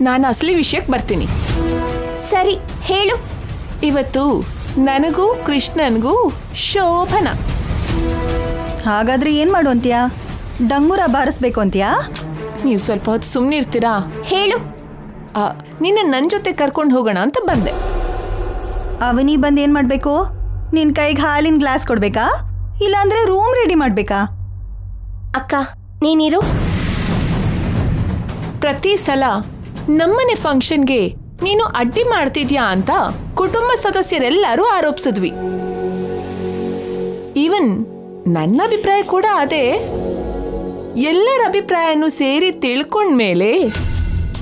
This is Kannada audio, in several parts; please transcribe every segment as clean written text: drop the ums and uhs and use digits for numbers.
ನಾನು ಅಸಲಿ ವಿಷಯಕ್ಕೆ ಬರ್ತೀನಿ. ಸರಿ ಹೇಳು. ಇವತ್ತು ನನಗೂ ಕೃಷ್ಣನ್ಗೂ ಶೋಭನ. ಹಾಗಾದ್ರೆ ಏನ್ ಮಾಡು ಅಂತೀಯಾ? ಡಂಗೂರ ಬಾರಿಸ್ಬೇಕು ಅಂತೀಯಾ? ನೀವು ಸ್ವಲ್ಪ ಹೊತ್ತು ಸುಮ್ಮನೆ ಇರ್ತೀರಾ? ಹೇಳು. ನಿನ್ನ ನನ್ನ ಜೊತೆ ಕರ್ಕೊಂಡು ಹೋಗೋಣ ಅಂತ ಬಂದೆ. ಅವನಿ ಬಂದು ಏನ್ ಮಾಡ್ಬೇಕು? ನಿನ್ ಕೈಗೆ ಹಾಲಿನ ಗ್ಲಾಸ್ ಕೊಡ್ಬೇಕಾ, ಇಲ್ಲಾಂದ್ರೆ ರೂಮ್ ರೆಡಿ ಮಾಡ್ಬೇಕಾ? ಅಕ್ಕ ನೀನಿರು. ಪ್ರತಿ ಸಲ ನಮ್ಮನೆ ಫಂಕ್ಷನ್ಗೆ ನೀನು ಅಡ್ಡಿ ಮಾಡ್ತಿದ್ಯಾ ಅಂತ ಕುಟುಂಬ ಸದಸ್ಯರೆಲ್ಲರೂ ಆರೋಪಿಸಿದ್ವಿ. ಈವನ್ ನನ್ನ ಅಭಿಪ್ರಾಯ ಕೂಡ ಅದೇ. ಎಲ್ಲರ ಅಭಿಪ್ರಾಯನೂ ಸೇರಿ ತಿಳ್ಕೊಂಡ್ಮೇಲೆ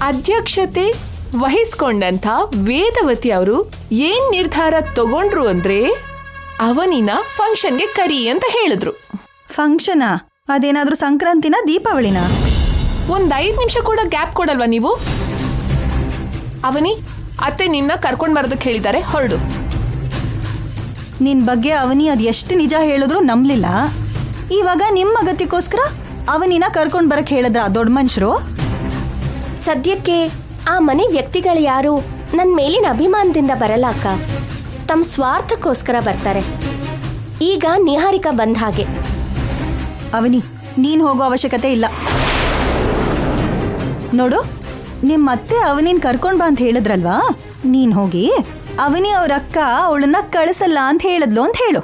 ಅಧ್ಯಕ್ಷತೆ ವಹಿಸ್ಕೊಂಡಂಥ ವೇದವತಿ ಅವರು ಏನ್ ನಿರ್ಧಾರ ತಗೊಂಡ್ರು ಅಂದ್ರೆ ಅವನಿನ ಫಂಕ್ಷನ್ಗೆ ಕರಿ ಅಂತ ಹೇಳಿದ್ರು. ಫಂಕ್ಷನಾ? ಅದೇನಾದ್ರೂ ಸಂಕ್ರಾಂತಿನ, ದೀಪಾವಳಿನ? ಒಂದ್ 5 ನಿಮಿಷ ಕೂಡ ಗ್ಯಾಪ್ ಕೊಡಲ್ವಾ ನೀವು? ಅವನಿ, ಅತ್ತೆ ನಿನ್ನ ಕರ್ಕೊಂಡ್ ಬರೋದಕ್ಕೆ ಹೇಳಿದ್ದಾರೆ, ಹೊರಡು. ನಿನ್ ಬಗ್ಗೆ ಅವನಿ ಅದು ಎಷ್ಟು ನಿಜ ಹೇಳಿದ್ರು ನಂಬಲಿಲ್ಲ. ಇವಾಗ ನಿಮ್ಮ ಅಗತ್ಯಕ್ಕೋಸ್ಕರ ಅವನಿನ ಕರ್ಕೊಂಡ್ ಬರಕ್ ಹೇಳಿದ್ರ ದೊಡ್ಡ ಮನುಷ್ಯರು? ಸದ್ಯಕ್ಕೆ ಆ ಮನೆ ವ್ಯಕ್ತಿಗಳು ಯಾರು ನನ್ನ ಮೇಲಿನ ಅಭಿಮಾನದಿಂದ ಬರಲ್ಲ ಅಕ್ಕ. ತಮ್ಮ ಸ್ವಾರ್ಥಕ್ಕೋಸ್ಕರ ಬರ್ತಾರೆ. ಈಗ ನಿಹಾರಿಕಾ ಬಂದ ಹಾಗೆ. ಅವನಿ, ನೀನ್ ಹೋಗೋ ಅವಶ್ಯಕತೆ ಇಲ್ಲ. ನೋಡು, ನಿಮ್ಮ ಅತ್ತೆ ಅವನಿನ್ ಕರ್ಕೊಂಡ್ ಬಾ ಅಂತ ಹೇಳಿದ್ರಲ್ವಾ, ನೀನ್ ಹೋಗಿ ಅವನಿ ಅವ್ರ ಅಕ್ಕ ಅವಳನ್ನ ಕಳಿಸಲ್ಲ ಅಂತ ಹೇಳಿದ್ಲು ಅಂತ ಹೇಳು.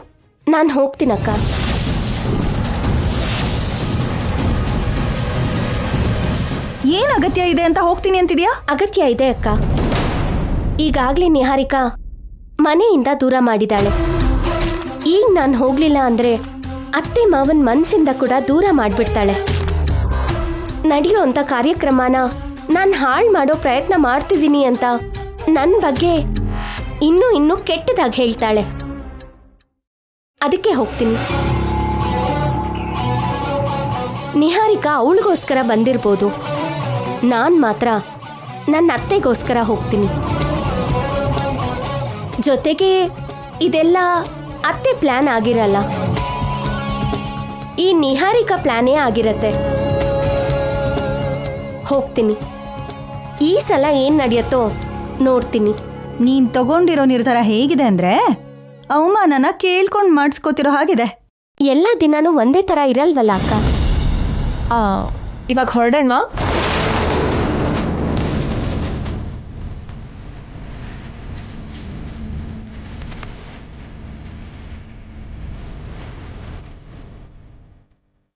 ನಾನು ಹೋಗ್ತೀನಕ್ಕ. ಏನ್ ಅಗತ್ಯ ಇದೆ ಅಂತ ಹೋಗ್ತೀನಿ ಅಂತಿದ್ಯಾ? ಅಗತ್ಯ ಇದೆ ಅಕ್ಕ. ಈಗಾಗ್ಲೇ ನಿಹಾರಿಕಾ ಮನೆಯಿಂದ ದೂರ ಮಾಡಿದಾಳೆ. ಈಗ ನಾನು ಹೋಗ್ಲಿಲ್ಲ ಅಂದ್ರೆ ಅತ್ತೆ ಮಾವನ್ ಮನ್ಸಿಂದ ಕೂಡ ದೂರ ಮಾಡ್ಬಿಡ್ತಾಳೆ. ನಡೆಯುವಂಥ ಕಾರ್ಯಕ್ರಮನ ನಾನು ಹಾಳು ಮಾಡೋ ಪ್ರಯತ್ನ ಮಾಡ್ತಿದ್ದೀನಿ ಅಂತ ನನ್ನ ಬಗ್ಗೆ ಇನ್ನೂ ಕೆಟ್ಟದಾಗಿ ಹೇಳ್ತಾಳೆ. ಅದಕ್ಕೆ ಹೋಗ್ತೀನಿ. ನಿಹಾರಿಕಾ ಅವಳಿಗೋಸ್ಕರ ಬಂದಿರ್ಬೋದು, ನಾನು ಮಾತ್ರ ನನ್ನ ಅತ್ತೆಗೋಸ್ಕರ ಹೋಗ್ತೀನಿ. ಜೊತೆಗೆ ಇದೆಲ್ಲ ಅತ್ತೆ ಪ್ಲಾನ್ ಆಗಿರಲ್ಲ, ಈ ನಿಹಾರಿಕಾ ಪ್ಲಾನೇ ಆಗಿರತ್ತೆ. ಹೋಗ್ತೀನಿ. ಈ ಸಲ ಏನ್ ನಡೆಯುತ್ತೋ ನೋಡ್ತೀನಿ. ನೀನ್ ತಗೊಂಡಿರೋ ನಿರ್ಧಾರ ಹೇಗಿದೆ ಅಂದ್ರೆ ಅವಮಾನನ ಕೇಳ್ಕೊಂಡ್ ಮಾಡಿಸ್ಕೋತಿರೋ ಹಾಗಿದೆ. ಎಲ್ಲ ದಿನಾನೂ ಒಂದೇ ತರ ಇರಲ್ವಲ್ಲ ಅಕ್ಕ. ಇವಾಗ ಹೊರಡೋಣ.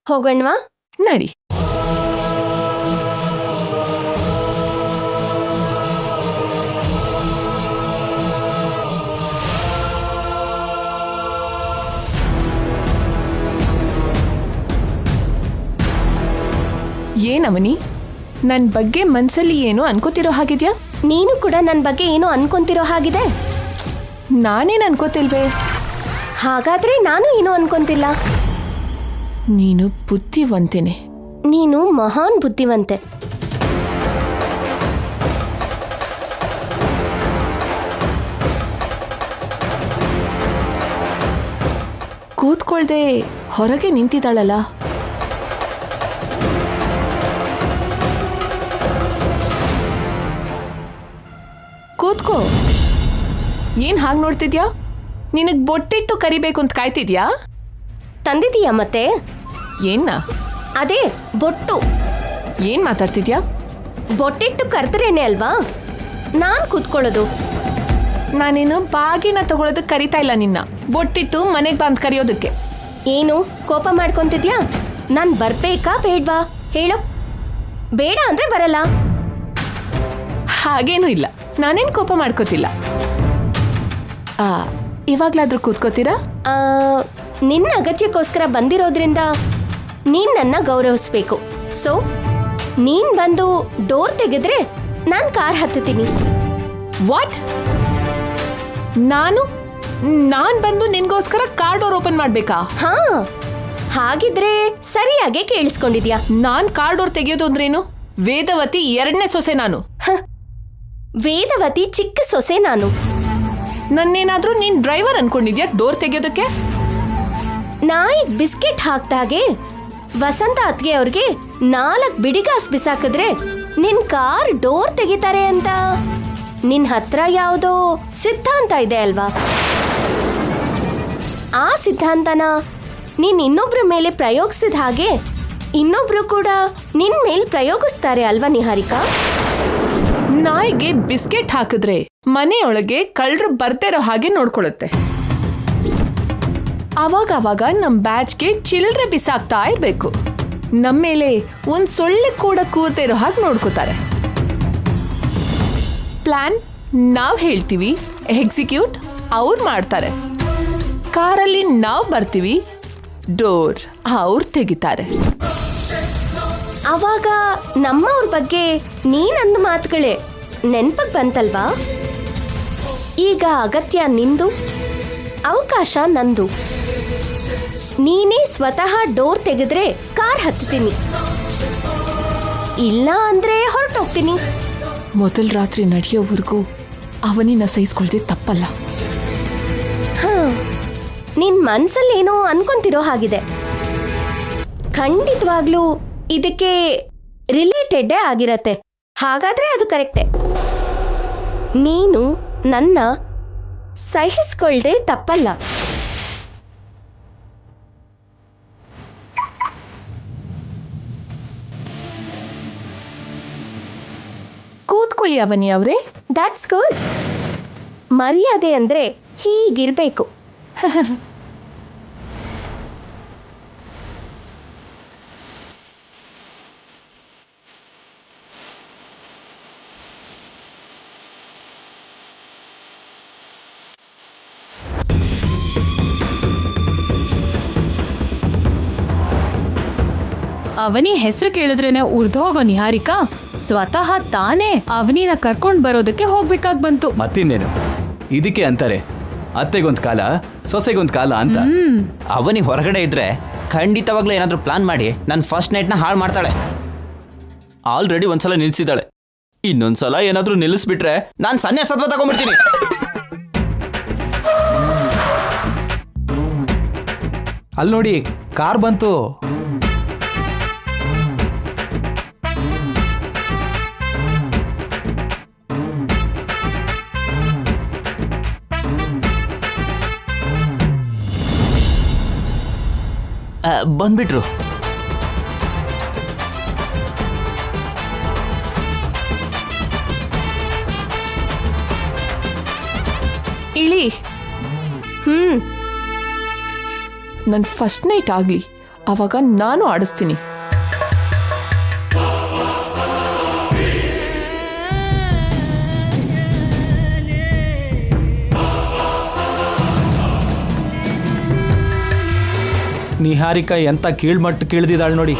ಹೋಗೋಣವಾ? ನಡಿ. ಏನವನಿ, ನನ್ನ ಬಗ್ಗೆ ಮನ್ಸಲ್ಲಿ ಏನು ಅನ್ಕೋತಿರೋ ಹಾಗಿದ್ಯಾ? ನೀನು ಕೂಡ ನನ್ನ ಬಗ್ಗೆ ಏನೋ ಅನ್ಕೊಂತಿರೋ ಹಾಗಿದೆ. ನಾನೇನು ಅನ್ಕೋತಿಲ್ವೇ? ಹಾಗಾದ್ರೆ ನಾನು ಏನೋ ಅನ್ಕೊಂತಿಲ್ಲ. ನೀನು ಬುದ್ಧಿವಂತೆನೆ. ನೀನು ಮಹಾನ್ ಬುದ್ಧಿವಂತೆ. ಕೂತ್ಕೊಳ್ದೆ ಹೊರಗೆ ನಿಂತಿದ್ದಾಳಲ್ಲ. ಕೂತ್ಕೋ. ಏನ್ ಹಾಗೆ ನೋಡ್ತಿದ್ಯಾ? ನಿನಗ್ ಬೊಟ್ಟಿಟ್ಟು ಕರಿಬೇಕು ಅಂತ ಕಾಯ್ತಿದ್ಯಾ? ತಂದಿದೀಯಾ ಮತ್ತೆ? ಏನ್ನ? ಅದೇ ಬೊಟ್ಟು. ಏನ್ ಮಾತಾಡ್ತಿದ್ಯಾ? ಬೊಟ್ಟಿಟ್ಟು ಕರೆದ್ರೇನೆ ಅಲ್ವಾ ನಾನ್ ಕೂತ್ಕೊಳ್ಳೋದು. ನಾನೇನು ಬಾಗಿನ ತಗೊಳೋದಕ್ಕೆ ಕರಿತಾ ಇಲ್ಲ ನಿನ್ನ, ಬೊಟ್ಟಿಟ್ಟು ಮನೆಗೆ ಬಂದು ಕರೆಯೋದಕ್ಕೆ. ಏನು ಕೋಪ ಮಾಡ್ಕೊಂತಿದ್ಯಾ? ನಾನ್ ಬರ್ಬೇಕಾ ಬೇಡ್ವಾ ಹೇಳು. ಬೇಡ ಅಂದ್ರೆ ಬರಲ್ಲ. ಹಾಗೇನೂ ಇಲ್ಲ, ನಾನೇನು ಕೋಪ ಮಾಡ್ಕೋತಿಲ್ಲ. ಇವಾಗ್ಲಾದ್ರೂ ಕೂತ್ಕೋತೀರಾ? ನಿನ್ನ ಅಗತ್ಯಕ್ಕೋಸ್ಕರ ಬಂದಿರೋದ್ರಿಂದ ನೀನ್ ನನ್ನ ಗೌರವಿಸ್ಬೇಕು. ಸೊ ನೀನ್ ಬಂದು ಡೋರ್ ತೆಗೆದ್ರೆ ನಾನ್ ಕಾರ್ ಹತ್ತುತ್ತೀನಿ. ವಾಟ್? ನಾನ್ ಬಂದು ನಿನ್ಗೋಸ್ಕರ ಕಾರ್ ಡೋರ್ ಓಪನ್ ಮಾಡ್ಬೇಕಾ? ಹಾ, ಹಾಗಿದ್ರೆ ಸರಿಯಾಗೆ ಕೇಳಿಸ್ಕೊಂಡಿದ್ಯಾ. ನಾನ್ ಕಾರ್ ಡೋರ್ ತೆಗೆಯೋದು ಅಂದ್ರೇನು? ವೇದವತಿ 2ನೇ ಸೊಸೆ ನಾನು. ವೇದವತಿ ಚಿಕ್ಕ ಸೊಸೆ ನಾನು. ನನ್ನೇನಾದ್ರೂ ನೀನ್ ಡ್ರೈವರ್ ಅನ್ಕೊಂಡಿದ್ಯಾ ಡೋರ್ ತೆಗೆಯೋದಕ್ಕೆ? ನಾಯಿ ಬಿಸ್ಕೆಟ್ ಹಾಕ್ದಾಗೆ ವಸಂತ ಅತ್ಗೆ ಅವ್ರಿಗೆ 4 ಬಿಡಿಗಾಸ್ ಬಿಸಾಕಿದ್ರೆ ನಿನ್ ಕಾರ್ ಡೋರ್ ತೆಗಿತಾರೆ ಅಂತ ನಿನ್ ಹತ್ರ ಯಾವುದೋ ಸಿದ್ಧಾಂತ ಇದೆ ಅಲ್ವಾ? ಆ ಸಿದ್ಧಾಂತನ ನೀನ್ ಇನ್ನೊಬ್ರ ಮೇಲೆ ಪ್ರಯೋಗಿಸಿದ ಹಾಗೆ ಇನ್ನೊಬ್ರು ಕೂಡ ನಿನ್ ಮೇಲ್ ಪ್ರಯೋಗಿಸ್ತಾರೆ ಅಲ್ವಾ ನಿಹಾರಿಕಾ? ನಾಯಿಗೆ ಬಿಸ್ಕೆಟ್ ಹಾಕಿದ್ರೆ ಮನೆಯೊಳಗೆ ಕಳ್ಳರು ಬರ್ತಿರೋ ಹಾಗೆ ನೋಡ್ಕೊಳ್ಳುತ್ತೆ. ಅವಾಗ ನಮ್ ಬ್ಯಾಚ್ಗೆ ಚಿಲ್ಲರೆ ಬಿಸಾಕ್ತಾ ಇರ್ಬೇಕು. ನಮ್ಮ ಮೇಲೆ ಒಂದ್ ಸೊಳ್ಳೆ ಕೂಡ ಕೂರ್ತಿರೋ ಹಾಗೆ ನೋಡ್ಕೋತಾರೆ. ಪ್ಲಾನ್ ನಾವ್ ಹೇಳ್ತೀವಿ, ಎಕ್ಸಿಕ್ಯೂಟ್ ಅವ್ರು ಮಾಡ್ತಾರೆ. ಕಾರಲ್ಲಿ ನಾವ್ ಬರ್ತೀವಿ, ಡೋರ್ ಅವ್ರು ತೆಗಿತಾರೆ. ಅವಾಗ ನಮ್ಮವ್ರ ಬಗ್ಗೆ ನೀನಂದ ಮಾತುಗಳೇ ನೆನ್ಪಕ್ ಬಂತಲ್ವಾ? ಈಗ ಅಗತ್ಯ ನಿಂದು, ಅವಕಾಶ ನಂದು. ನೀನೇ ಸ್ವತಃ ಡೋರ್ ತೆಗೆದ್ರೆ ಕಾರ್ ಹತ್ತೀನಿ, ಇಲ್ಲ ಅಂದ್ರೆ ಹೊರಟೋಗ್ತೀನಿ. ಮೊದಲ ರಾತ್ರಿ ನಡೆಯೋವರೆಗೂ ಅವನಿನ ಸಹಿಸ್ಕೊಳ್ದೆ ತಪ್ಪಲ್ಲ. ನಿನ್ ಮನ್ಸಲ್ಲೇನೋ ಅನ್ಕೊಂತಿರೋ ಹಾಗಿದೆ. ಖಂಡಿತವಾಗ್ಲೂ ಇದಕ್ಕೆ ರಿಲೇಟೆಡ್ ಆಗಿರತ್ತೆ. ಹಾಗಾದ್ರೆ ಅದು ಕರೆಕ್ಟೇ. ನೀನು ನನ್ನ ಸಹಿಸ್ಕೊಳ್ದೆ ತಪ್ಪಲ್ಲ. ಕೂತ್ಕೊಳ್ಳಿ ಅವನಿ ಅವ್ರೆ. That's good. ಮರ್ಯಾದೆ ಅಂದ್ರೆ ಹೀಗಿರ್ಬೇಕು. ಅವನಿ ಹೆಸರು ಕೇಳಿದ್ರೇನೆ ಉರ್ದೋಗೋ ನಿಹಾರಿಕಾ ಸ್ವತಃ ತಾನೇ ಅವನಿನ ಕರ್ಕೊಂಡ್ ಬರೋದಕ್ಕೆ ಹೋಗ್ಬೇಕಾಗ್ ಬಂತು. ಮತ್ತಿನ್ನೇನು, ಇದಕ್ಕೆ ಅಂತಾರೆ ಅತ್ತೆಗೊಂದ್ ಕಾಲ ಸೊಸೆಗೊಂದ್ ಕಾಲ ಅಂತ. ಅವನಿ ಹೊರಗಡೆ ಇದ್ರೆ ಖಂಡಿತವಾಗ್ಲೂ ಏನಾದ್ರೂ ಪ್ಲಾನ್ ಮಾಡಿ ನನ್ನ ಫಸ್ಟ್ ನೈಟ್ನ ಹಾಳು ಮಾಡ್ತಾಳೆ. ಆಲ್ರೆಡಿ ಒಂದ್ಸಲ ನಿಲ್ಸಿದ್ದಾಳೆ, ಇನ್ನೊಂದ್ಸಲ ಏನಾದ್ರೂ ನಿಲ್ಲಿಸ್ಬಿಟ್ರೆ ನಾನು ಸನ್ಯಾಸತ್ವ ತಗೊಂಡ್ಬಿಡ್ತೀನಿ. ಅಲ್ಲಿ ನೋಡಿ, ಕಾರ್ ಬಂತು. ಬಂದ್ಬಿಟ್ರು. ಇಳಿ. ಹ್ಮ್ ನನ್ನ ಫಸ್ಟ್ ನೈಟ್ ಆಗ್ಲಿ, ಅವಾಗ ನಾನು ಆಡಿಸ್ತೀನಿ. ನಿಹಾರಿಕಾ ಎಂತ ಕೀಳ್ಮಟ್ಟು ಕೀಳ್ದಿದ್ದಾಳೆ ನೋಡಿ.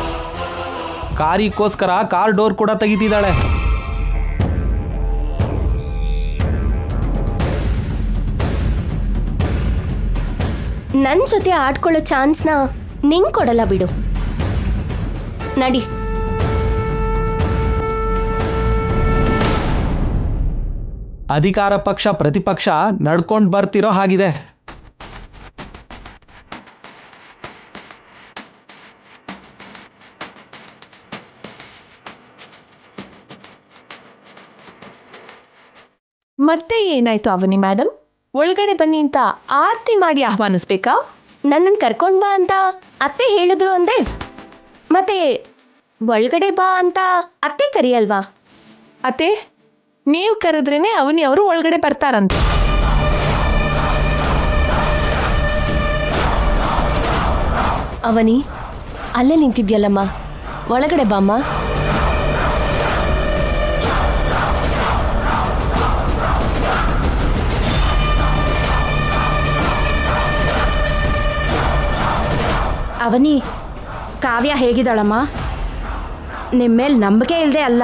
ಕಾರಿಗೋಸ್ಕರ ಕಾರ್ ಡೋರ್ ಕೂಡ ತೆಗಿತಿದ್ದಾಳೆ. ನನ್ ಜೊತೆ ಆಡ್ಕೊಳ್ಳೋ ಚಾನ್ಸ್ನ ನಿಂಗ್ ಕೊಡಲ್ಲ ಬಿಡು. ನಡಿ. ಅಧಿಕಾರ ಪಕ್ಷ ಪ್ರತಿಪಕ್ಷ ನಡ್ಕೊಂಡು ಬರ್ತಿರೋ ಹಾಗಿದೆ. ಮತ್ತೆ ಏನಾಯ್ತು ಅವನಿ ಮೇಡಮ್? ಒಳಗಡೆ ಬನ್ನಿ ಅಂತ ಆರತಿ ಮಾಡಿ ಆಹ್ವಾನಿಸ್ಬೇಕಾ? ನನ್ನನ್ನು ಕರ್ಕೊಂಡ್ ಬಾ ಅಂತ ಅತ್ತೆ ಹೇಳಿದ್ರು ಅಂದೆ, ಮತ್ತೆ ಒಳಗಡೆ ಬಾ ಅಂತ ಅತ್ತೆ ಕರಿಯಲ್ವಾ? ಅತ್ತೆ, ನೀವು ಕರೆದ್ರೇನೆ ಅವನಿ ಅವರು ಒಳಗಡೆ ಬರ್ತಾರಂತೆ. ಅವನಿ, ಅಲ್ಲೇ ನಿಂತಿದ್ಯಲ್ಲಮ್ಮ, ಒಳಗಡೆ ಬಾಮ್ಮ. ಅವನಿ, ಕಾವ್ಯ ಹೇಗಿದ್ದಾಳಮ್ಮ? ನಿಮ್ಮ ಮೇಲೆ ನಂಬಿಕೆ ಇಲ್ಲದೆ ಅಲ್ಲ,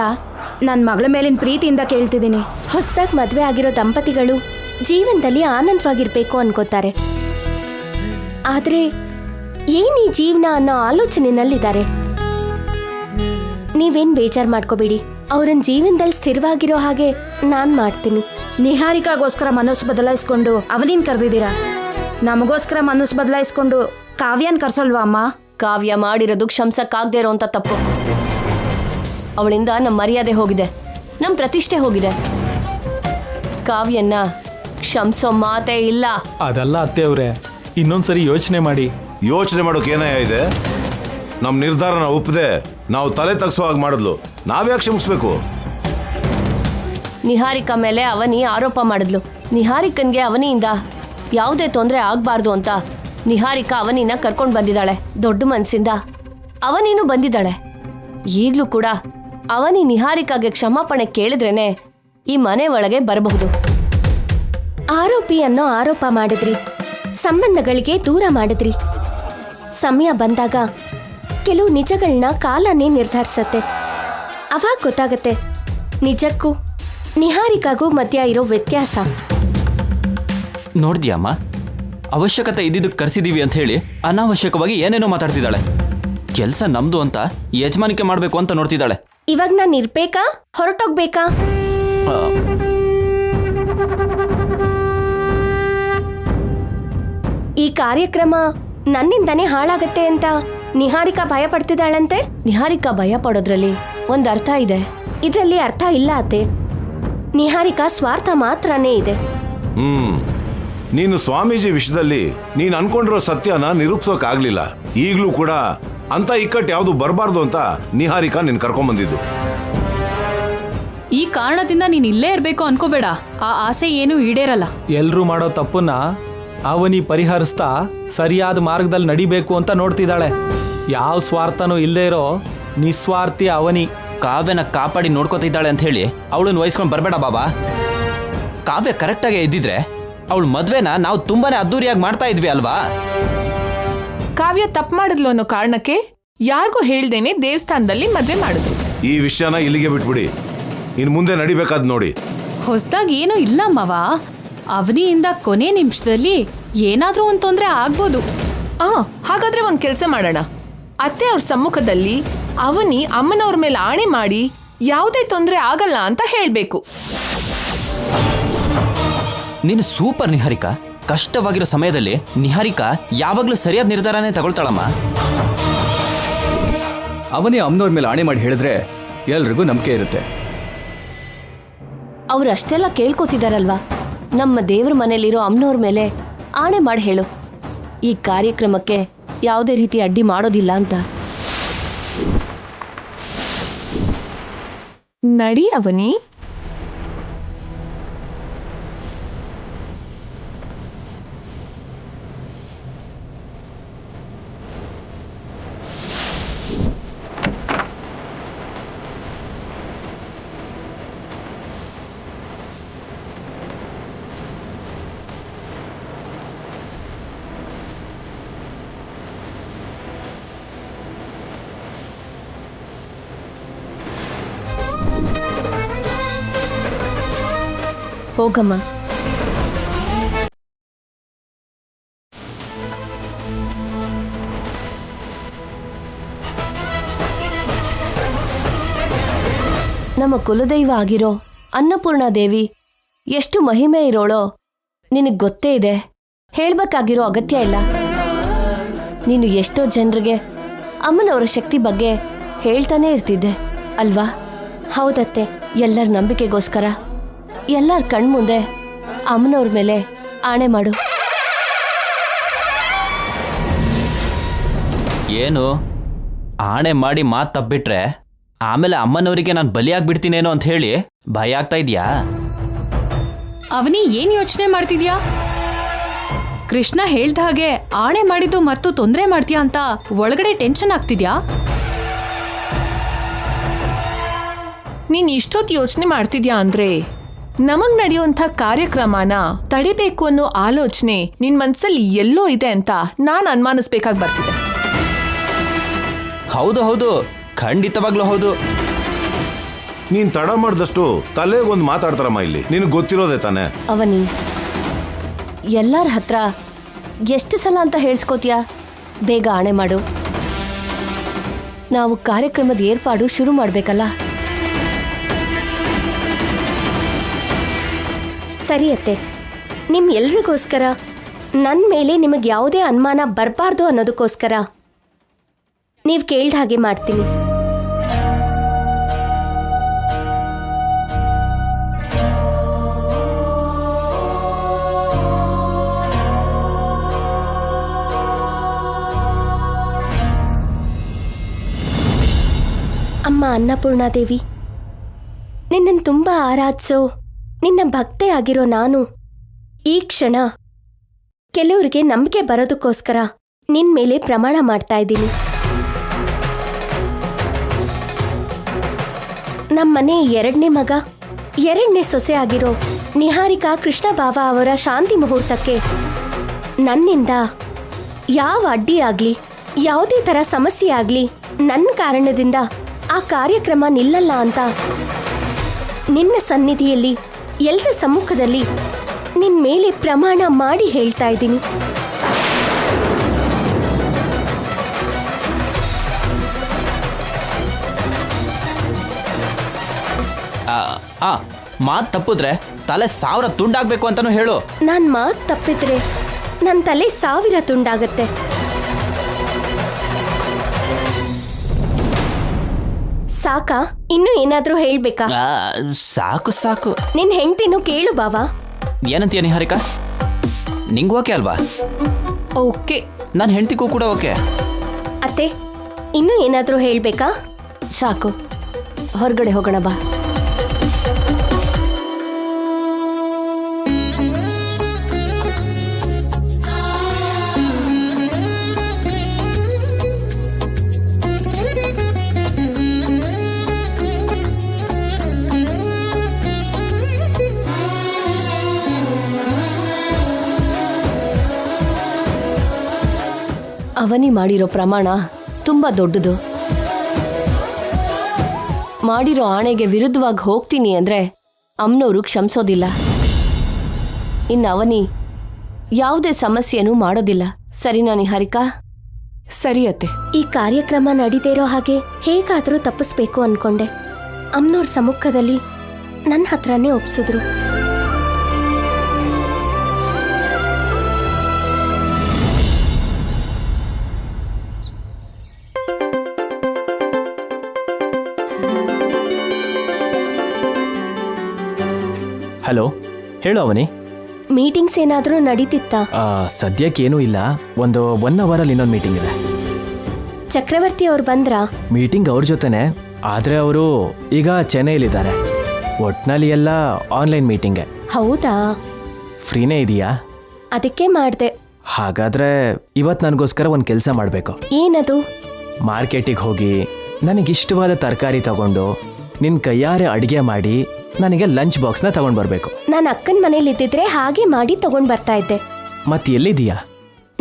ನನ್ನ ಮಗಳ ಮೇಲಿನ ಪ್ರೀತಿಯಿಂದ ಕೇಳ್ತಿದ್ದೀನಿ. ಹೊಸದಾಗಿ ಮದುವೆ ಆಗಿರೋ ದಂಪತಿಗಳು ಜೀವನದಲ್ಲಿ ಆನಂದವಾಗಿರ್ಬೇಕು ಅನ್ಕೋತಾರೆ. ಆದ್ರೆ ಏನ್ ಈ ಜೀವನ ಅನ್ನೋ ಆಲೋಚನೆನಲ್ಲಿದ್ದಾರೆ. ನೀವೇನ್ ಬೇಜಾರು ಮಾಡ್ಕೋಬೇಡಿ, ಅವ್ರನ್ನ ಜೀವನದಲ್ಲಿ ಸ್ಥಿರವಾಗಿರೋ ಹಾಗೆ ನಾನ್ ಮಾಡ್ತೀನಿ. ನಿಹಾರಿಕಾಗೋಸ್ಕರ ಮನಸ್ಸು ಬದಲಾಯಿಸ್ಕೊಂಡು ಅವನಿನ್ ಕರೆದಿದ್ದೀರಾ, ನಮಗೋಸ್ಕರ ಮನಸ್ಸು ಬದಲಾಯಿಸ್ಕೊಂಡು ಕಾವ್ಯನ್ ಕರ್ಸಲ್ವಾ ಅಮ್ಮ? ಕಾವ್ಯ ಮಾಡಿರೋದು ಕ್ಷಮಿಸಕ್ಕಾಗದೇ ಇರೋಂಥ ತಪ್ಪು. ಅವಳಿಂದ ನಮ್ಮ ಮರ್ಯಾದೆ ಹೋಗಿದೆ, ನಮ್ಮ ಪ್ರತಿಷ್ಠೆ ಹೋಗಿದೆ. ಕಾವ್ಯನ್ನ ಕ್ಷಮಿಸೋ ಮಾತೇ ಇಲ್ಲ. ಅದಲ್ಲ ಅತ್ತೆಯವ್ರೆ, ಇನ್ನೊಂದ್ಸರಿ ಯೋಚನೆ ಮಾಡಿ. ಯೋಚನೆ ಮಾಡೋಕೆ ಏನಯ್ಯ ಇದೆ? ನಮ್ಮ ನಿರ್ಧಾರನ ಒಪ್ಪದೆ ನಾವು ತಲೆ ತಗ್ಸೋ ಹಾಗೆ ಮಾಡಿದ್ಲು, ನಾವ್ಯಾಕೆ ಕ್ಷಮಿಸ್ಬೇಕು? ನಿಹಾರಿಕಾ ಮೇಲೆ ಅವನಿ ಆರೋಪ ಮಾಡಿದ್ಲು. ನಿಹಾರಿಕನ್ಗೆ ಅವನಿಯಿಂದ ಯಾವುದೇ ತೊಂದರೆ ಆಗ್ಬಾರ್ದು ಅಂತ ನಿಹಾರಿಕಾ ಅವನಿನ ಕರ್ಕೊಂಡು ಬಂದಿದ್ದಾಳೆ. ದೊಡ್ಡ ಮನಸ್ಸಿಂದ ಅವನಿನೂ ಬಂದಿದ್ದಾಳೆ. ಈಗಲೂ ಕೂಡ ಅವನಿ ನಿಹಾರಿಕಾಗೆ ಕ್ಷಮಾಪಣೆ ಕೇಳಿದ್ರೇನೆ ಈ ಮನೆ ಒಳಗೆ ಬರಬಹುದು. ಆರೋಪಿ ಅನ್ನೋ ಆರೋಪ ಮಾಡಿದ್ರಿ, ಸಂಬಂಧಗಳಿಗೆ ದೂರ ಮಾಡಿದ್ರಿ. ಸಮಯ ಬಂದಾಗ ಕೆಲವು ನಿಜಗಳನ್ನ ಕಾಲನೇ ನಿರ್ಧರಿಸತ್ತೆ. ಅವಾಗ ಗೊತ್ತಾಗತ್ತೆ ನಿಜಕ್ಕೂ ನಿಹಾರಿಕಾಗೂ ಮಧ್ಯ ಇರೋ ವ್ಯತ್ಯಾಸ. ನೋಡ್ದ್ಯಮ್ಮ, ಅವಶ್ಯಕತೆ ಇದ್ದಿದ್ದಕ್ಕೆ ಕರೆಸಿದೀವಿ ಅಂತ ಹೇಳಿ ಅನಾವಶ್ಯಕವಾಗಿ ಏನೇನೋ ಮಾತಾಡ್ತಿದ್ದಾಳೆ. ಕೆಲಸ ನಮ್ದು ಅಂತ ಯಜಮಾನಿಕೆ ಮಾಡಬೇಕು ಅಂತ ನೋಡ್ತಿದ್ದಾಳೆ. ಇವಾಗ ನಾನು ಇರ್ಬೇಕಾ ಹೊರಟೋಗ್ಬೇಕಾ? ಈ ಕಾರ್ಯಕ್ರಮ ನನ್ನಿಂದಾನೇ ಹಾಳಾಗತ್ತೆ ಅಂತ ನಿಹಾರಿಕಾ ಭಯ ಪಡ್ತಿದ್ದಾಳಂತೆ. ನಿಹಾರಿಕಾ ಭಯ ಪಡೋದ್ರಲ್ಲಿ ಒಂದ್ ಅರ್ಥ ಇದೆ, ಇದ್ರಲ್ಲಿ ಅರ್ಥ ಇಲ್ಲ ಅತ್ತೆ. ನಿಹಾರಿಕಾ ಸ್ವಾರ್ಥ ಮಾತ್ರನೇ ಇದೆ. ನೀನು ಸ್ವಾಮೀಜಿ ವಿಷಯದಲ್ಲಿ ನೀನು ಅನ್ಕೊಂಡಿರೋ ಸತ್ಯನ ನಿರೂಪಿಸೋಕಾಗ್ಲಿಲ್ಲ. ಈಗಲೂ ಕೂಡ ಅಂತ ಇಕ್ಕಟ್ಟು ಯಾವುದು ಬರಬಾರ್ದು ಅಂತ ನಿಹಾರಿಕಾ ನಿನ್ ಕರ್ಕೊಂಡ್ಬಂದಿದ್ದು. ಈ ಕಾರಣದಿಂದ ನೀನ್ ಇಲ್ಲೇ ಇರ್ಬೇಕು ಅನ್ಕೋಬೇಡ, ಆ ಆಸೆ ಏನು ಈಡೇರಲ್ಲ. ಎಲ್ರೂ ಮಾಡೋ ತಪ್ಪನ್ನ ಅವನಿ ಪರಿಹರಿಸ್ತಾ ಸರಿಯಾದ ಮಾರ್ಗದಲ್ಲಿ ನಡಿಬೇಕು ಅಂತ ನೋಡ್ತಿದ್ದಾಳೆ. ಯಾವ ಸ್ವಾರ್ಥನೂ ಇಲ್ಲದೆ ಇರೋ ನಿಸ್ವಾರ್ಥಿ ಅವನಿ. ಕಾವ್ಯನ ಕಾಪಾಡಿ ನೋಡ್ಕೋತಿದ್ದಾಳೆ ಅಂತ ಹೇಳಿ ಅವಳನ್ನ ವಹಿಸ್ಕೊಂಡು ಬರಬೇಡ ಬಾಬಾ. ಕಾವ್ಯ ಕರೆಕ್ಟಾಗಿ ಇದ್ದಿದ್ರೆ ಅವಳ ಮದ್ವೆನ ನಾವು ತುಂಬಾನೇ ಅದ್ದೂರಿಯಾಗಿ ಮಾಡ್ತಾ ಇದ್ವಿ ಅಲ್ವಾ? ಕಾವ್ಯ ತಪ್ಪು ಮಾಡಿದ್ಲು ಅನ್ನೋ ಕಾರಣಕ್ಕೆ ಯಾರಿಗೂ ಹೇಳ್ದೇನೆ ದೇವಸ್ಥಾನದಲ್ಲಿ ಮದ್ವೆ ಮಾಡಿದ್ರು. ಈ ವಿಷಯನ ಇಲ್ಲಿಗೆ ಬಿಟ್ಬಿಡಿ, ಇನ್ನು ಮುಂದೆ ನಡಿಬೇಕಾದ್ ನೋಡಿ. ಹೊಸದಾಗಿ ಏನೂ ಇಲ್ಲ ಮಾವ. ಅವನಿಯಿಂದ ಕೊನೆ ನಿಮಿಷದಲ್ಲಿ ಏನಾದ್ರೂ ಒಂದು ತೊಂದರೆ ಆಗ್ಬೋದು. ಹಾಗಾದ್ರೆ ಒಂದ್ ಕೆಲಸ ಮಾಡೋಣ. ಅತ್ತೆ ಅವ್ರ ಸಮ್ಮುಖದಲ್ಲಿ ಅವನಿ ಅಮ್ಮನವ್ರ ಮೇಲೆ ಆಣೆ ಮಾಡಿ ಯಾವುದೇ ತೊಂದರೆ ಆಗಲ್ಲ ಅಂತ ಹೇಳ್ಬೇಕು. ನೀನು ಸೂಪರ್ ನಿಹಾರಿಕಾ. ಕಷ್ಟವಾಗಿರೋ ಸಮಯದಲ್ಲಿ ನಿಹಾರಿಕಾ ಯಾವಾಗಲೂ ಸರಿಯಾದ ನಿರ್ಧಾರನೇ ತಗೊಳ್ತಾಳಮ್ಮ. ಅವನೇ ಅಮ್ಮನವ್ರ ಮೇಲೆ ಆಣೆ ಮಾಡಿ ಹೇಳಿದ್ರೆ ಎಲ್ರಿಗೂ ನಂಬಿಕೆ ಇರುತ್ತೆ. ಅವ್ರಷ್ಟೆಲ್ಲ ಕೇಳ್ಕೊತಿದಾರಲ್ವಾ, ನಮ್ಮ ದೇವ್ರ ಮನೇಲಿರೋ ಅಮ್ಮನವ್ರ ಮೇಲೆ ಆಣೆ ಮಾಡಿ ಹೇಳು, ಈ ಕಾರ್ಯಕ್ರಮಕ್ಕೆ ಯಾವುದೇ ರೀತಿ ಅಡ್ಡಿ ಮಾಡೋದಿಲ್ಲ ಅಂತ. ನಡಿ ಅವನಿ. ಹೋಗಮ್ಮ. ನಮ್ಮ ಕುಲದೈವ ಆಗಿರೋ ಅನ್ನಪೂರ್ಣ ದೇವಿ ಎಷ್ಟು ಮಹಿಮೆ ಇರೋಳೋ ನಿನಗೆ ಗೊತ್ತೇ ಇದೆ, ಹೇಳ್ಬೇಕಾಗಿರೋ ಅಗತ್ಯ ಇಲ್ಲ. ನೀನು ಎಷ್ಟೋ ಜನರಿಗೆ ಅಮ್ಮನವರ ಶಕ್ತಿ ಬಗ್ಗೆ ಹೇಳ್ತಾನೆ ಇರ್ತಿದ್ದೆ ಅಲ್ವಾ? ಹೌದತ್ತೆ. ಎಲ್ಲರ ನಂಬಿಕೆಗೋಸ್ಕರ ಎಲ್ಲರ ಕಣ್ಮುಂದೆ ಅಮ್ಮನವ್ರ ಮೇಲೆ ಆಣೆ ಮಾಡು. ಏನು ಆಣೆ ಮಾಡಿ ಮಾತು ತಪ್ಪಿಟ್ರೆ ಆಮೇಲೆ ಅಮ್ಮನವರಿಗೆ ನಾನು ಬಲಿಯಾಗ್ಬಿಡ್ತೀನೇನೋ ಅಂತ ಹೇಳಿ ಭಯ ಆಗ್ತಾ ಇದೆಯಾ? ಅವನಿ ಏನ್ ಯೋಚನೆ ಮಾಡ್ತಿದ್ಯಾ? ಕೃಷ್ಣ ಹೇಳ್ದ ಹಾಗೆ ಆಣೆ ಮಾಡಿದ್ದು ಮರ್ತು ತೊಂದರೆ ಮಾಡ್ತೀಯಾ ಅಂತ ಒಳಗಡೆ ಟೆನ್ಷನ್ ಆಗ್ತಿದ್ಯಾ? ನೀನ್ ಇಷ್ಟೊತ್ತು ಯೋಚನೆ ಮಾಡ್ತಿದ್ಯಾ ಅಂದ್ರೆ ನಮಗ್ ನಡೆಯುವಂಥ ಕಾರ್ಯಕ್ರಮನ ತಡಿಬೇಕು ಅನ್ನೋ ಆಲೋಚನೆ ನಿನ್ ಮನ್ಸಲ್ಲಿ ಎಲ್ಲೋ ಇದೆ ಅಂತ ನಾನ್ ಅನುಮಾನಿಸ್ಬೇಕಾಗಿ ಬರ್ತಿದೆ. ಹೌದು ಹೌದು, ಖಂಡಿತವಾಗ್ಲೂ ಹೌದು. ನೀನ್ ತಡ ಮಾಡಿದಷ್ಟು ತಲೆಗೊಂದು ಮಾತಾಡ್ತಾರಮ್ಮ ಇಲ್ಲಿ, ನಿನಗೆ ಗೊತ್ತಿರೋದೇ ತಾನೆ. ಅವನಿ, ಎಲ್ಲರ ಹತ್ರ ಎಷ್ಟು ಸಲ ಅಂತ ಹೇಳ್ಸ್ಕೋತೀಯ? ಬೇಗ ಆಣೆ ಮಾಡು. ನಾವು ಕಾರ್ಯಕ್ರಮದ ಏರ್ಪಾಡು ಶುರು ಮಾಡಬೇಕಲ್ಲ. ಸರಿ ಅತ್ತೆ, ನಿಮ್ ಎಲ್ರಿಗೋಸ್ಕರ ನನ್ನ ಮೇಲೆ ನಿಮಗೆ ಯಾವುದೇ ಅನುಮಾನ ಬರಬಾರ್ದು ಅನ್ನೋದಕ್ಕೋಸ್ಕರ ನೀವು ಕೇಳ್ದ ಹಾಗೆ ಮಾಡ್ತೀನಿ. ಅಮ್ಮ ಅನ್ನಪೂರ್ಣಾದೇವಿ, ನಿನ್ನನ್ನು ತುಂಬ ಆರಾಧಿಸೋ ನಿನ್ನ ಭಕ್ತೆ ಆಗಿರೋ ನಾನು ಈ ಕ್ಷಣ ಕೆಲವರಿಗೆ ನಂಬಿಕೆ ಬರೋದಕ್ಕೋಸ್ಕರ ನಿನ್ ಮೇಲೆ ಪ್ರಮಾಣ ಮಾಡ್ತಾ ಇದ್ದೀನಿ. ನಮ್ಮನೆ ಎರಡನೇ ಮಗ, ಎರಡನೇ ಸೊಸೆ ಆಗಿರೋ ನಿಹಾರಿಕಾ ಕೃಷ್ಣ ಬಾಬಾ ಅವರ ಶಾಂತಿ ಮುಹೂರ್ತಕ್ಕೆ ನನ್ನಿಂದ ಯಾವ ಅಡ್ಡಿ ಆಗಲಿ, ಯಾವುದೇ ಥರ ಸಮಸ್ಯೆ ಆಗಲಿ, ನನ್ನ ಕಾರಣದಿಂದ ಆ ಕಾರ್ಯಕ್ರಮ ನಿಲ್ಲಲ್ಲ ಅಂತ ನಿನ್ನ ಸನ್ನಿಧಿಯಲ್ಲಿ ಎಲ್ಲರ ಸಮ್ಮುಖದಲ್ಲಿ ನಿನ್ನ ಮೇಲೆ ಪ್ರಮಾಣ ಮಾಡಿ ಹೇಳ್ತಾ ಇದ್ದೀನಿ. ಮಾತು ತಪ್ಪಿದ್ರೆ ತಲೆ 1000 ತುಂಡಾಗಬೇಕು ಅಂತಾನು ಹೇಳು. ನಾನು ಮಾತು ತಪ್ಪಿದ್ರೆ ನನ್ನ ತಲೆ 1000 ತುಂಡಾಗತ್ತೆ. ಸಾಕಾ? ಇನ್ನೂ ಏನಾದರೂ ಹೇಳ್ಬೇಕಾ? ಸಾಕು ಸಾಕು. ನಿನ್ನ ಹೆಂಡ್ತಿನೂ ಕೇಳು ಬಾವಾ. ಏನಂತೀಯ ನಿಹಾರಿಕಾ? ನಿಂಗೂ ಓಕೆ ಅಲ್ವಾ? ಓಕೆ. ನನ್ನ ಹೆಂಡತಿಗೂ ಕೂಡ ಓಕೆ. ಅತ್ತೆ, ಇನ್ನೂ ಏನಾದರೂ ಹೇಳ್ಬೇಕಾ? ಸಾಕು, ಹೊರಗಡೆ ಹೋಗೋಣ ಬಾ. ಅವನಿ ಮಾಡಿರೋ ಪ್ರಮಾಣ ತುಂಬ ದೊಡ್ಡದು. ಮಾಡಿರೋ ಆಣೆಗೆ ವಿರುದ್ಧವಾಗಿ ಹೋಗ್ತೀನಿ ಅಂದರೆ ಅಮ್ಮನವರು ಕ್ಷಮಿಸೋದಿಲ್ಲ. ಇನ್ನು ಅವನಿ ಯಾವುದೇ ಸಮಸ್ಯೆನೂ ಮಾಡೋದಿಲ್ಲ. ಸರಿನಾ ನಿಹಾರಿಕಾ? ಸರಿ ಅತ್ತೆ. ಈ ಕಾರ್ಯಕ್ರಮ ನಡೀದೇ ಇರೋ ಹಾಗೆ ಹೇಗಾದರೂ ತಪ್ಪಿಸ್ಬೇಕು ಅನ್ಕೊಂಡೆ. ಅಮ್ಮನವ್ರ ಸಮ್ಮುಖದಲ್ಲಿ ನನ್ನ ಹತ್ರನೇ ಒಪ್ಸಿದ್ರು. ಹಲೋ, ಹೇಳು ಅವನಿ. ಮೀಟಿಂಗ್ಸ್ ಏನಾದರೂ ನಡೀತಿತ್ತಾ? ಸದ್ಯಕ್ಕೇನೂ ಇಲ್ಲ. ಒಂದು 1 ಅವರಲ್ಲಿ ಇನ್ನೊಂದು ಮೀಟಿಂಗ್ ಇದೆ. ಚಕ್ರವರ್ತಿ ಅವ್ರು ಬಂದ್ರಾ? ಮೀಟಿಂಗ್ ಅವ್ರ ಜೊತೆನೆ, ಆದರೆ ಅವರು ಈಗ ಚೆನ್ನೈಲಿದ್ದಾರೆ. ಒಟ್ನಲ್ಲಿ ಎಲ್ಲ ಆನ್ಲೈನ್ ಮೀಟಿಂಗೆ. ಹೌದಾ? ಫ್ರೀನೇ ಇದೆಯಾ? ಅದಕ್ಕೆ ಮಾಡಿದೆ. ಹಾಗಾದರೆ ಇವತ್ತು ನನಗೋಸ್ಕರ ಒಂದು ಕೆಲಸ ಮಾಡಬೇಕು. ಏನದು? ಮಾರ್ಕೆಟಿಗೆ ಹೋಗಿ ನನಗಿಷ್ಟವಾದ ತರಕಾರಿ ತಗೊಂಡು ನಿನ್ನ ಕೈಯಾರೆ ಅಡುಗೆ ಮಾಡಿ ನನಗೆ ಲಂಚ್ ಬಾಕ್ಸ್ನ ತಗೊಂಡು ಬರಬೇಕು. ನಾನು ಅಕ್ಕನ ಮನೇಲಿ ಇದ್ದಿದ್ರೆ ಹಾಗೆ ಮಾಡಿ ತಗೊಂಡು ಬರ್ತಾ ಇದ್ದೆ. ಮತ್ತೆ ಎಲ್ಲಿದೀಯಾ?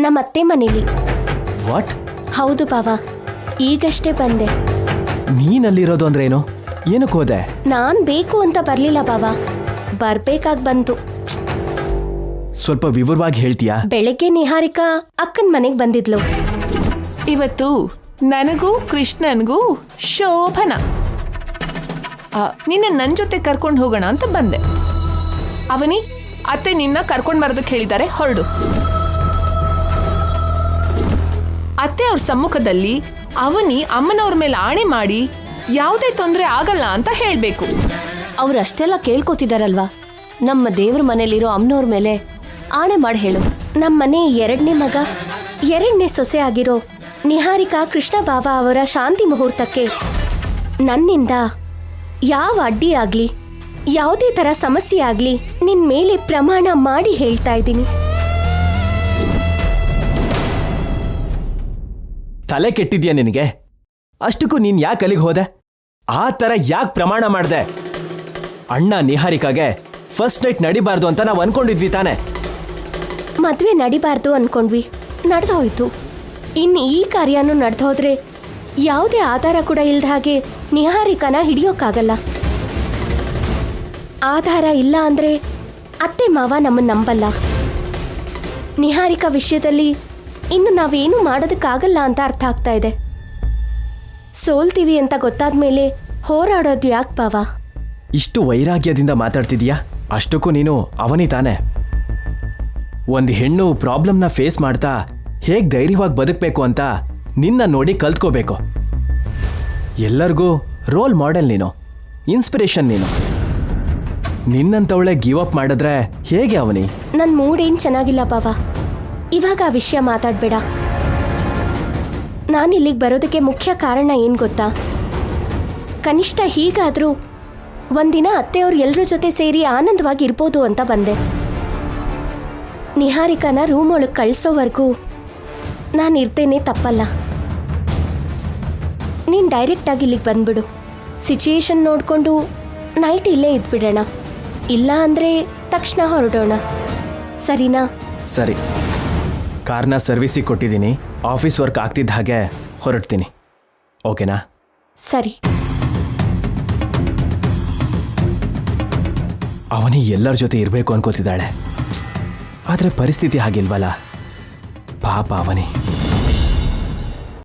ನಮ್ಮ ಅತ್ತೆ ಮನೇಲಿ. ವಾಟ್? ಹೌದು ಬಾವಾ, ಈಗಷ್ಟೇ ಬಂದೆ. ನೀನಲ್ಲಿರೋದು ಅಂದ್ರೆ ಏನು? ಏನಕ್ಕೆ ಹೋದೆ? ನಾನ್ ಬೇಕು ಅಂತ ಬರ್ಲಿಲ್ಲ ಬಾವಾ, ಬರ್ಬೇಕಾಗ್ ಬಂತು. ಸ್ವಲ್ಪ ವಿವರವಾಗಿ ಹೇಳ್ತೀಯಾ? ಬೆಳಗ್ಗೆ ನಿಹಾರಿಕಾ ಅಕ್ಕನ ಮನೆಗೆ ಬಂದಿದ್ಲು. ಇವತ್ತು ನನಗೂ ಕೃಷ್ಣನ್ಗೂ ಶೋಭನ. ನಿನ್ನ ನನ್ನ ಜೊತೆ ಕರ್ಕೊಂಡು ಹೋಗೋಣ ಅಂತ ಬಂದೆ. ಅವನಿ, ಅತ್ತೆ ನಿನ್ನ ಕರ್ಕೊಂಡು ಬರೋದಕ್ಕೆ ಹೇಳಿದ್ದಾರೆ, ಹೊರಡು. ಅತ್ತೆ ಅವ್ರ ಸಮ್ಮುಖದಲ್ಲಿ ಅವನಿ ಅಮ್ಮನವ್ರ ಮೇಲೆ ಆಣೆ ಮಾಡಿ ಯಾವುದೇ ತೊಂದರೆ ಆಗಲ್ಲ ಅಂತ ಹೇಳಬೇಕು. ಅವ್ರು ಅಷ್ಟೆಲ್ಲ ಕೇಳ್ಕೊತಿದಾರಲ್ವಾ, ನಮ್ಮ ದೇವ್ರ ಮನೇಲಿರೋ ಅಮ್ಮನವ್ರ ಮೇಲೆ ಆಣೆ ಮಾಡಿ ಹೇಳು. ನಮ್ಮ ಮನೆ ಎರಡನೇ ಮಗ, ಎರಡನೇ ಸೊಸೆ ಆಗಿರೋ ನಿಹಾರಿಕಾ ಕೃಷ್ಣ ಬಾಬಾ ಅವರ ಶಾಂತಿ ಮುಹೂರ್ತಕ್ಕೆ ನನ್ನಿಂದ ಯಾವ ಅಡ್ಡಿ ಆಗ್ಲಿ, ಯಾವುದೇ ಥರ ಸಮಸ್ಯೆ ಆಗ್ಲಿ, ನಿನ್ ಮೇಲೆ ಪ್ರಮಾಣ ಮಾಡಿ ಹೇಳ್ತಾ ಇದ್ದೀನಿ. ತಲೆ ಕೆಟ್ಟಿದ್ಯಾ ನಿನಗೆ? ಅಷ್ಟಕ್ಕೂ ನೀನ್ ಯಾಕೆ ಅಲ್ಲಿಗೆ ಹೋದೆ? ಆ ಥರ ಯಾಕೆ ಪ್ರಮಾಣ ಮಾಡಿದೆ? ಅಣ್ಣ ನಿಹಾರಿಕಾಗೆ ಫಸ್ಟ್ ನೈಟ್ ನಡಿಬಾರ್ದು ಅಂತ ನಾವು ಅನ್ಕೊಂಡಿದ್ವಿ ತಾನೆ? ಮದುವೆ ನಡಿಬಾರ್ದು ಅನ್ಕೊಂಡ್ವಿ, ನಡೆದೋಯ್ತು. ಇನ್ನು ಈ ಕಾರ್ಯನೂ ನಡೆದೋದ್ರೆ ಯಾವುದೇ ಆಧಾರ ಕೂಡ ಇಲ್ಲದ ಹಾಗೆ ನಿಹಾರಿಕನ ಹಿಡಿಯೋಕ್ಕಾಗಲ್ಲ. ಆಧಾರ ಇಲ್ಲ ಅಂದರೆ ಅತ್ತೆ ಮಾವ ನಮ್ಮನ್ನು ನಂಬಲ್ಲ. ನಿಹಾರಿಕಾ ವಿಷಯದಲ್ಲಿ ಇನ್ನು ನಾವೇನು ಮಾಡೋದಕ್ಕಾಗಲ್ಲ ಅಂತ ಅರ್ಥ ಆಗ್ತಾ ಇದೆ. ಸೋಲ್ತೀವಿ ಅಂತ ಗೊತ್ತಾದ ಮೇಲೆ ಹೋರಾಡೋದು ಯಾಕೆ ಬಾವ? ಇಷ್ಟು ವೈರಾಗ್ಯದಿಂದ ಮಾತಾಡ್ತಿದೀಯಾ? ಅಷ್ಟಕ್ಕೂ ನೀನು ಅವನಿ ತಾನೆ? ಒಂದು ಹೆಣ್ಣು ಪ್ರಾಬ್ಲಮ್ನ ಫೇಸ್ ಮಾಡ್ತಾ ಹೇಗೆ ಧೈರ್ಯವಾಗಿ ಬದುಕಬೇಕು ಅಂತ ನಿನ್ನ ನೋಡಿ ಕಲ್ತ್ಕೋಬೇಕು. ಎಲ್ಲರಿಗೂ ರೋಲ್ ಮಾಡೆಲ್ ನೀನು, ಇನ್ಸ್ಪಿರೇಷನ್ ನೀನು. ನಿನ್ನಂತವಳೆ ಗಿವ್ ಅಪ್ ಮಾಡಿದ್ರೆ ಹೇಗೆ ಅವನಿ? ನನ್ನ ಮೂಡ್ ಏನು ಚೆನ್ನಾಗಿಲ್ಲ ಬಾವ, ಇವಾಗ ಆ ವಿಷಯ ಮಾತಾಡಬೇಡ. ನಾನು ಇಲ್ಲಿಗೆ ಬರೋದಕ್ಕೆ ಮುಖ್ಯ ಕಾರಣ ಏನು ಗೊತ್ತಾ? ಕನಿಷ್ಠ ಹೀಗಾದರೂ ಒಂದಿನ ಅತ್ತೆಯವ್ರು ಎಲ್ಲರ ಜೊತೆ ಸೇರಿ ಆನಂದವಾಗಿ ಇರ್ಬೋದು ಅಂತ ಬಂದೆ. ನಿಹಾರಿಕಾನ ರೂಮ್ ಒಳಗೆ ಕಳಿಸೋವರೆಗೂ ನಾನು ಇರ್ತೇನೆ, ತಪ್ಪಲ್ಲ. ನೀನು ಡೈರೆಕ್ಟಾಗಿ ಇಲ್ಲಿಗೆ ಬಂದ್ಬಿಡು. ಸಿಚುಯೇಷನ್ ನೋಡಿಕೊಂಡು ನೈಟ್ ಇಲ್ಲೇ ಇದ್ಬಿಡೋಣ, ಇಲ್ಲ ಅಂದರೆ ತಕ್ಷಣ ಹೊರಡೋಣ, ಸರಿನಾ? ಸರಿ, ಕಾರ್ನ ಸರ್ವಿಸಿಗೆ ಕೊಟ್ಟಿದ್ದೀನಿ. ಆಫೀಸ್ ವರ್ಕ್ ಆಗ್ತಿದ್ದ ಹಾಗೆ ಹೊರಡ್ತೀನಿ. ಓಕೆನಾ? ಸರಿ. ಅವನಿ ಎಲ್ಲರ ಜೊತೆ ಇರಬೇಕು ಅನ್ಕೋತಿದ್ದಾಳೆ, ಆದರೆ ಪರಿಸ್ಥಿತಿ ಹಾಗಿಲ್ವಲ್ಲ. ಪಾಪ ಅವನಿ.